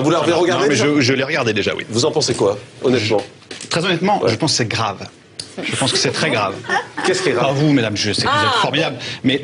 Vous l'avez regardé? Non, mais je l'ai regardé déjà, oui. Vous en pensez quoi, honnêtement? Très honnêtement, je pense que c'est grave. Je pense que c'est très grave. Qu'est-ce qui est grave? Pas vous, mesdames, je sais que vous êtes formidables, mais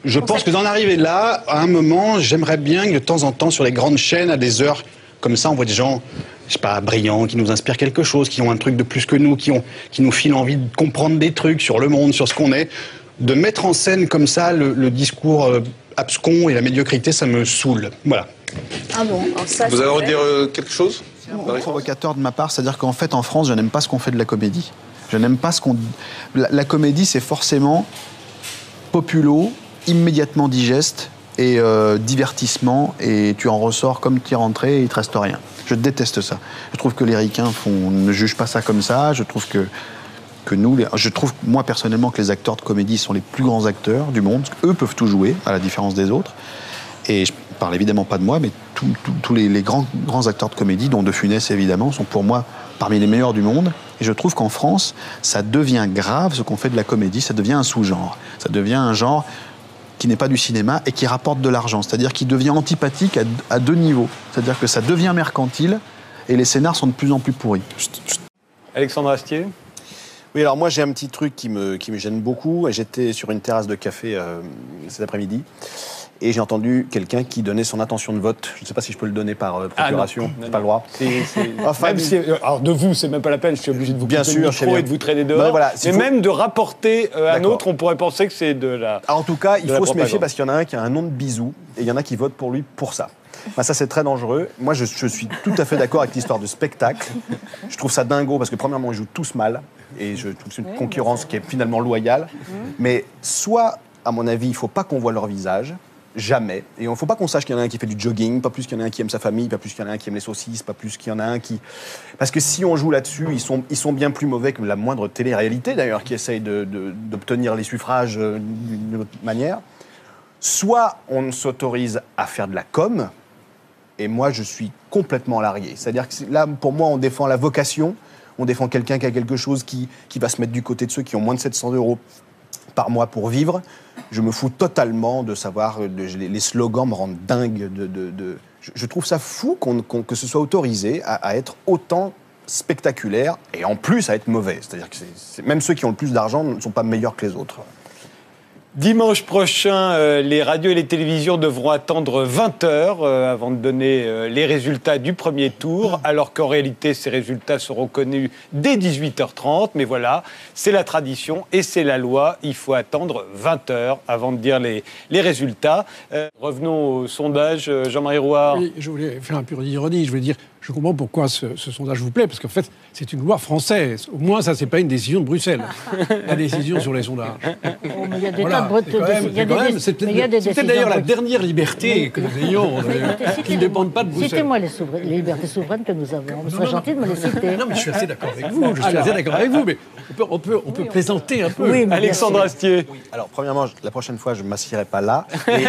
je pense que d'en arriver là, à un moment, j'aimerais bien que de temps en temps, sur les grandes chaînes, à des heures comme ça, on voit des gens, je sais pas, brillants, qui nous inspirent quelque chose, qui ont un truc de plus que nous, qui nous filent envie de comprendre des trucs sur le monde, sur ce qu'on est. De mettre en scène comme ça le discours abscon et la médiocrité, ça me saoule. Voilà. Ah bon? Alors ça, vous avez envie de dire quelque chose? C'est un peu provocateur de ma part, c'est-à-dire qu'en fait, en France, je n'aime pas ce qu'on fait de la comédie. Je n'aime pas ce qu'on... La comédie, c'est forcément populo, immédiatement digeste et divertissement, et tu en ressors comme tu es rentré et il te reste rien. Je déteste ça. Je trouve que les ricains ne jugent pas ça comme ça. Je trouve je trouve, moi, personnellement, que les acteurs de comédie sont les plus grands acteurs du monde. Parce qu'eux peuvent tout jouer, à la différence des autres. Et je parle évidemment pas de moi, mais tous les grands acteurs de comédie, dont De Funès évidemment, sont pour moi parmi les meilleurs du monde. Et je trouve qu'en France, ça devient grave ce qu'on fait de la comédie, ça devient un sous-genre. Ça devient un genre qui n'est pas du cinéma et qui rapporte de l'argent. C'est-à-dire qu'il devient antipathique à deux niveaux. C'est-à-dire que ça devient mercantile et les scénars sont de plus en plus pourris. Alexandre Astier? Oui, alors moi j'ai un petit truc qui me gêne beaucoup. J'étais sur une terrasse de café cet après-midi. Et j'ai entendu quelqu'un qui donnait son intention de vote. Je ne sais pas si je peux le donner par procuration. J'ai pas le droit. Alors de vous, c'est même pas la peine. Je suis obligé de vous couper le micro et de vous traîner dehors. Voilà, mais même de rapporter un autre, on pourrait penser que c'est de la... Alors, en tout cas, il faut se méfier parce qu'il y en a un qui a un nom de bisou et il y en a qui votent pour lui pour ça. Ça, c'est très dangereux. Moi, je suis tout à fait d'accord avec l'histoire de spectacle. Je trouve ça dingo parce que, premièrement, ils jouent tous mal. Et je trouve que c'est une concurrence qui est finalement loyale. Mais soit, à mon avis, il ne faut pas qu'on voit leur visage. Jamais. Et il ne faut pas qu'on sache qu'il y en a un qui fait du jogging, pas plus qu'il y en a un qui aime sa famille, pas plus qu'il y en a un qui aime les saucisses, pas plus qu'il y en a un qui... Parce que si on joue là-dessus, ils sont bien plus mauvais que la moindre télé-réalité, d'ailleurs, qui essaye d'obtenir les suffrages d'une autre manière. Soit on s'autorise à faire de la com', et moi, je suis complètement largué. C'est-à-dire que là, pour moi, on défend la vocation, on défend quelqu'un qui a quelque chose qui va se mettre du côté de ceux qui ont moins de 700 € par mois pour vivre. Je me fous totalement de savoir, les slogans me rendent dingue. Je trouve ça fou que ce soit autorisé à être autant spectaculaire et en plus à être mauvais. C'est-à-dire que même ceux qui ont le plus d'argent ne sont pas meilleurs que les autres. Dimanche prochain, les radios et les télévisions devront attendre 20 heures avant de donner les résultats du premier tour, alors qu'en réalité, ces résultats seront connus dès 18h30. Mais voilà, c'est la tradition et c'est la loi. Il faut attendre 20 heures avant de dire les résultats. Revenons au sondage. Jean-Marie Rouard. Oui, je voulais faire un peu d'ironie. Je voulais dire, je comprends pourquoi ce sondage vous plaît, parce qu'en fait, c'est une loi française. Au moins, ça, c'est pas une décision de Bruxelles. La décision sur les sondages. Oh, mais il y a des Voilà. C'est peut-être d'ailleurs la dernière liberté que nous ayons, qui ne dépendent pas de Bruxelles. Citez-moi les libertés souveraines que nous avons. Vous serez gentil de me les citer. Non, mais je suis assez d'accord avec vous. Mais on peut plaisanter un peu. Oui, Alexandre Astier. Oui. Alors, premièrement, la prochaine fois, je ne m'assierai pas là. Et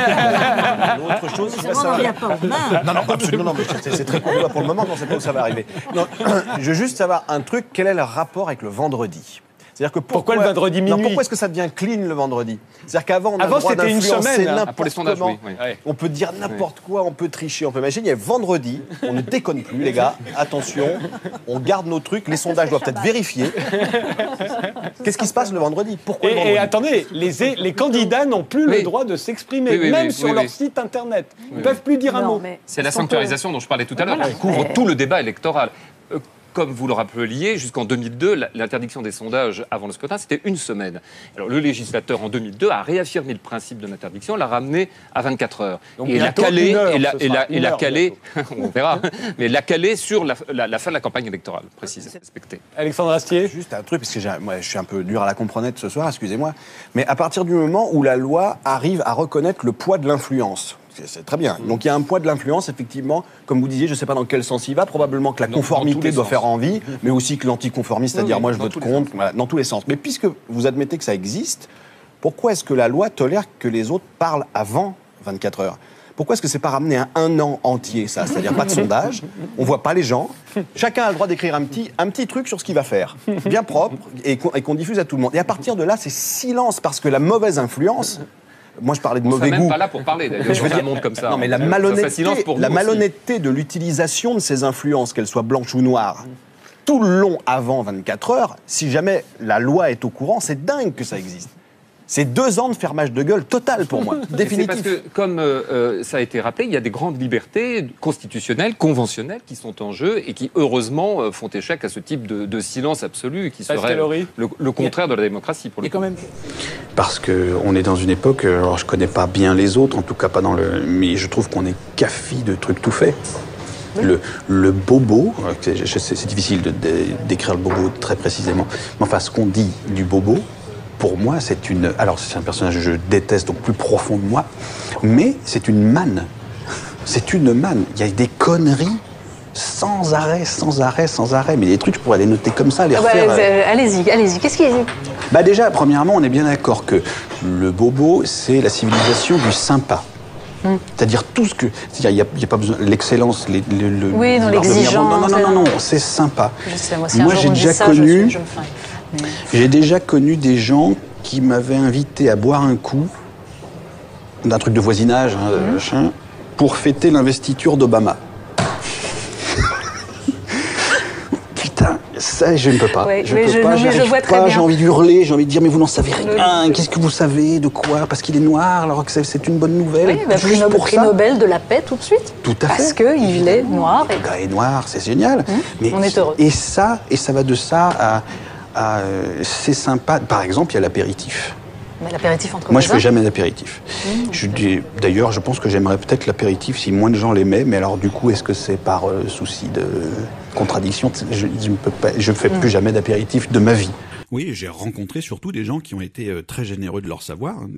l'autre chose, c'est ça. On vient pas aux mains. Non, absolument. Non, mais c'est très court pour le moment. On ne sait pas où ça va arriver. Non, je veux juste savoir un truc. Quel est le rapport avec le vendredi ? C'est-à-dire que pourquoi le vendredi minuit ? Pourquoi est-ce que ça devient clean le vendredi ? C'est-à-dire qu'avant, on a le droit d'influencer n'importe comment. On peut dire n'importe quoi, on peut tricher, on peut imaginer. Il y a vendredi, on ne déconne plus, les gars. Attention, on garde nos trucs. Les sondages doivent être vérifiés. Qu'est-ce qui se passe le vendredi ? Pourquoi le vendredi ? Et attendez, les candidats n'ont plus le droit de s'exprimer, même sur leur site internet. Ils ne peuvent plus dire un mot. C'est la sanctuarisation dont je parlais tout à l'heure. Elle couvre tout le débat électoral. Comme vous le rappeliez, jusqu'en 2002, l'interdiction des sondages avant le scrutin, c'était 1 semaine. Alors le législateur, en 2002, a réaffirmé le principe de l'interdiction, l'a ramené à 24 heures. Donc et l'a calé, on verra, mais l'a calé sur la fin de la campagne électorale, précise, respectée. Alexandre Astier. Juste un truc, parce que moi, je suis un peu dur à la comprenette ce soir, excusez-moi, mais à partir du moment où la loi arrive à reconnaître le poids de l'influence, c'est très bien. Donc il y a un poids de l'influence, effectivement, comme vous disiez, je ne sais pas dans quel sens il va, probablement que la conformité doit faire envie, mais aussi que l'anticonformisme, c'est-à-dire moi je vote contre, voilà, dans tous les sens. Mais puisque vous admettez que ça existe, pourquoi est-ce que la loi tolère que les autres parlent avant 24 heures ? Pourquoi est-ce que c'est pas ramené à 1 an entier, ça ? C'est-à-dire pas de sondage, on voit pas les gens, chacun a le droit d'écrire un petit truc sur ce qu'il va faire, bien propre, et qu'on diffuse à tout le monde. Et à partir de là, c'est silence, parce que la mauvaise influence, Moi, je parlais de On mauvais serait même goût. pas là pour parler, d'ailleurs, Je veux dans un dire- monde comme ça. Non, mais la Ça fait silence pour nous aussi. malhonnêteté de l'utilisation de ces influences, qu'elles soient blanches ou noires, tout le long avant 24 heures, si jamais la loi est au courant, c'est dingue que ça existe. C'est 2 ans de fermage de gueule total pour moi, Et c'est définitif. parce que, comme ça a été rappelé, il y a des grandes libertés constitutionnelles, conventionnelles qui sont en jeu et qui, heureusement, font échec à ce type de silence absolu qui Pascal serait Horry. le contraire de la démocratie. Pour Il le y a quand coup. même. Parce qu'on est dans une époque, alors je connais pas bien les autres, en tout cas pas dans le... Mais je trouve qu'on est café de trucs tout faits. Le bobo, c'est difficile d'écrire le bobo très précisément, mais enfin ce qu'on dit du bobo, pour moi c'est une... Alors c'est un personnage que je déteste donc plus profond de moi, mais c'est une manne. C'est une manne. Il y a des conneries sans arrêt, mais des trucs je pourrais les noter comme ça, les refaire. Allez-y, qu'est-ce qu'il dit? Bah déjà, premièrement, on est bien d'accord que le bobo, c'est la civilisation du sympa. C'est-à-dire tout ce que... C'est-à-dire, il n'y a pas besoin... L'excellence, Oui, non, l'exigence. Non, c'est sympa. Je sais, moi, si un Moi, jour j'ai on me dit déjà ça, connu... je me flingue. J'ai déjà connu des gens qui m'avaient invité à boire un coup d'un truc de voisinage, machin, pour fêter l'investiture d'Obama. Putain, ça, je ne peux pas. Ouais, je mais peux pas, j'y je arrive vois très pas, bien. j'ai envie de hurler, j'ai envie de dire, mais vous n'en savez rien, qu'est-ce que vous savez, de quoi? Parce qu'il est noir, alors que c'est une bonne nouvelle. Oui, bah, Juste pour prix ça. Nobel de la paix tout de suite. Tout à Parce fait. qu'il est noir. Le gars est noir, c'est génial. Mais on est heureux. Et ça va de ça à c'est sympa. Par exemple, il y a l'apéritif. Mais l'apéritif entre Moi, je voisins. fais jamais d'apéritif. D'ailleurs, je pense que j'aimerais peut-être l'apéritif si moins de gens l'aimaient. Mais alors, du coup, est-ce que c'est par souci de contradiction? Je ne peux pas. Je fais plus jamais d'apéritif de ma vie. Oui, j'ai rencontré surtout des gens qui ont été très généreux de leur savoir, hein,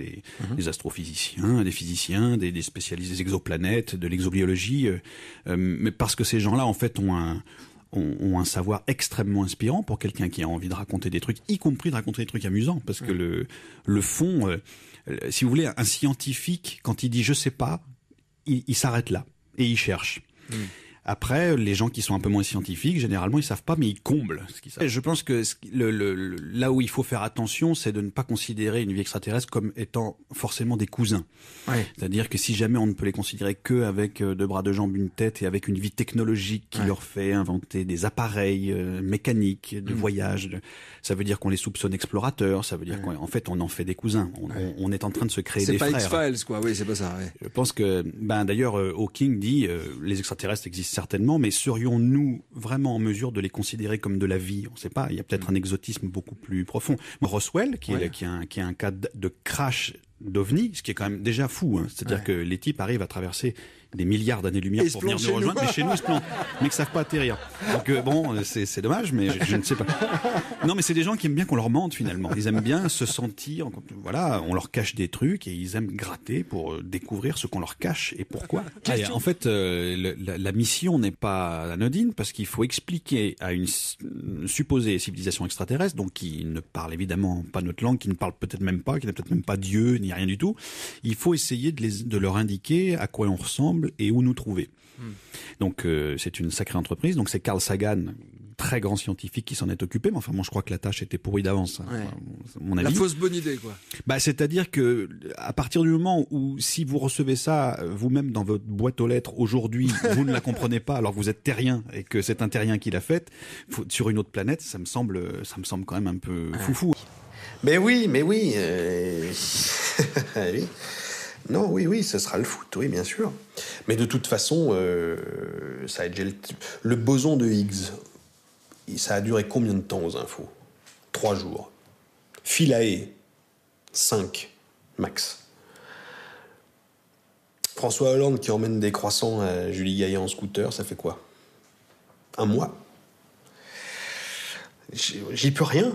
des astrophysiciens, des physiciens, des spécialistes des exoplanètes, de l'exobiologie, mais parce que ces gens-là, en fait, ont un savoir extrêmement inspirant pour quelqu'un qui a envie de raconter des trucs, y compris de raconter des trucs amusants, parce que le fond, si vous voulez, un scientifique, quand il dit « je sais pas », il s'arrête là, et il cherche. Après, les gens qui sont un peu moins scientifiques, généralement, ils savent pas, mais ils comblent ce qu'ils savent. Je pense que là où il faut faire attention, c'est de ne pas considérer une vie extraterrestre comme étant forcément des cousins. Ouais. C'est-à-dire que si jamais on ne peut les considérer qu'avec 2 bras, 2 jambes, une tête et avec une vie technologique qui leur fait inventer des appareils mécaniques de voyage, ça veut dire qu'on les soupçonne explorateurs, ça veut dire qu'en fait on en fait des cousins. On est en train de se créer des C'est frères. pas X-Files, quoi. Oui, c'est pas ça. Ouais. Je pense que, d'ailleurs, Hawking dit les extraterrestres existent certainement, mais serions-nous vraiment en mesure de les considérer comme de la vie? On ne sait pas. Il y a peut-être un exotisme beaucoup plus profond. Roswell, qui est un cas de crash d'OVNI, ce qui est quand même déjà fou. Hein. C'est-à-dire que les types arrivent à traverser des milliards d'années-lumière Et pour se venir plantent nous chez nous. rejoindre, mais chez nous ils se plantent, mais qui savent pas atterrir. Donc bon, c'est dommage, mais je ne sais pas. Non, mais c'est des gens qui aiment bien qu'on leur mente finalement. Ils aiment bien se sentir, voilà, on leur cache des trucs et ils aiment gratter pour découvrir ce qu'on leur cache et pourquoi. En fait, la mission n'est pas anodine parce qu'il faut expliquer à une supposée civilisation extraterrestre, donc qui ne parle évidemment pas notre langue, qui ne parle peut-être même pas, qui n'a peut-être même pas Dieu ni rien du tout. Il faut essayer de leur indiquer à quoi on ressemble et où nous trouver. Donc c'est une sacrée entreprise. Donc c'est Carl Sagan, très grand scientifique, qui s'en est occupé. Mais enfin, moi je crois que la tâche était pourrie d'avance. Ouais. Enfin, mon avis. La fausse bonne idée, quoi. C'est-à-dire que à partir du moment où si vous recevez ça vous-même dans votre boîte aux lettres aujourd'hui, vous ne la comprenez pas alors que vous êtes terrien et que c'est un terrien qui l'a faite sur une autre planète, ça me semble quand même un peu foufou. Mais oui. Oui. Non, oui, ce sera le foot, oui, bien sûr. Mais de toute façon, ça a été le boson de Higgs. Ça a duré combien de temps aux infos? 3 jours. Philae, 5, max. François Hollande qui emmène des croissants à Julie Gaillet en scooter, ça fait quoi? 1 mois? J'y peux rien.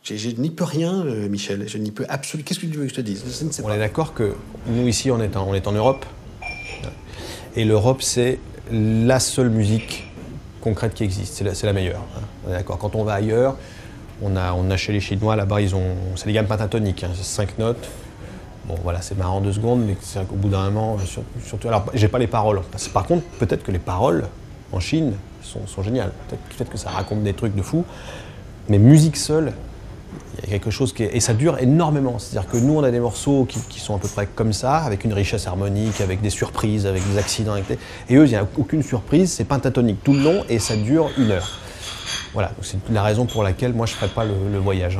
Je n'y peux rien, Michel. Je n'y peux absolument... Qu'est-ce que tu veux que je te dise? Je ne sais On pas. est d'accord que nous, ici, on est en Europe. Et l'Europe, c'est la seule musique concrète qui existe. C'est la meilleure. On est d'accord. Quand on va ailleurs, on a chez les Chinois, là-bas, c'est des gammes pentatoniques. C'est 5 notes. Bon, voilà, c'est marrant 2 secondes, mais c'est qu'au bout d'un moment, surtout... Alors, j'ai pas les paroles. Par contre, peut-être que les paroles, en Chine, sont géniales. Peut-être que ça raconte des trucs de fou. Mais musique seule... Il y a quelque chose et ça dure énormément. C'est-à-dire que nous, on a des morceaux qui sont à peu près comme ça, avec une richesse harmonique, avec des surprises, avec des accidents. Et eux, il n'y a aucune surprise, c'est pentatonique tout le long et ça dure 1 heure. Voilà, c'est la raison pour laquelle moi je ne ferai pas le voyage.